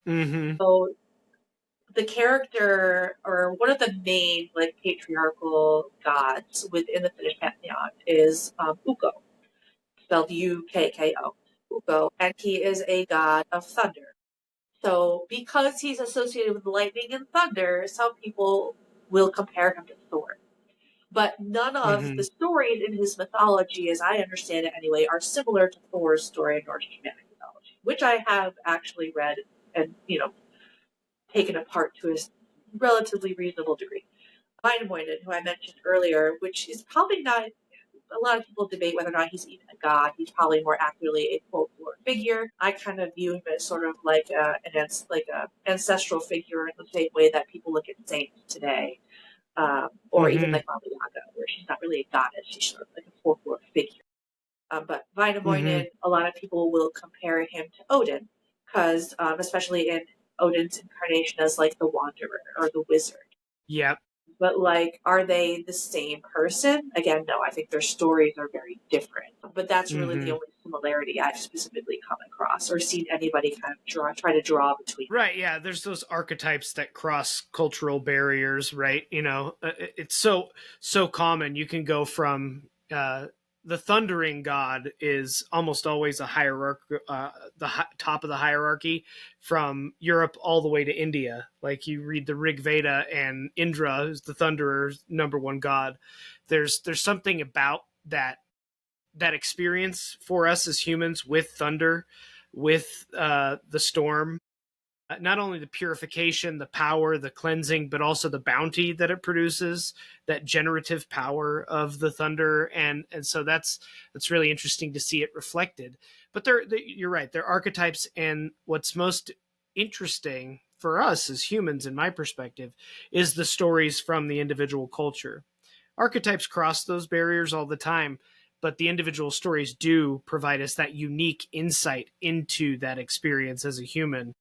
Mm-hmm. So the character, or one of the main like patriarchal gods within the Finnish pantheon, is Ukko, spelled Ukko, Ukko, and he is a god of thunder. So because he's associated with lightning and thunder, some people will compare him to Thor. But none of the Mm-hmm. stories in his mythology, as I understand it anyway, are similar to Thor's story in Norse Germanic mythology, which I have actually read and, taken apart to a relatively reasonable degree. Väinämöinen, who I mentioned earlier, which is probably not, a lot of people debate whether or not he's even a god. He's probably more accurately a folklore figure. I kind of view him as sort of like a ancestral figure in the same way that people look at saints today, or even Mm-hmm. like Baba Yaga, where she's not really a goddess; she's sort of like a folklore figure. But Mm-hmm. Väinämöinen, a lot of people will compare him to Odin, because especially in Odin's incarnation as like the Wanderer or the Wizard. Yep. But like, are they the same person? Again, no. I think their stories are very different. But that's really the Mm-hmm. only similarity I've specifically come across or seen anybody kind of try to draw between them. Right, yeah, there's those archetypes that cross cultural barriers, right? It's so common. You can go from the thundering god is almost always a hierarchy, top of the hierarchy, from Europe all the way to India. Like you read the Rig Veda, and Indra, who's the thunderer's number one god. There's something about that experience for us as humans with thunder, with the storm, not only the purification, the power, the cleansing, but also the bounty that it produces, that generative power of the thunder, and so that's really interesting to see it reflected. But you're right, they're archetypes, and what's most interesting for us as humans, in my perspective, is the stories from the individual culture. Archetypes cross those barriers all the time, but the individual stories do provide us that unique insight into that experience as a human.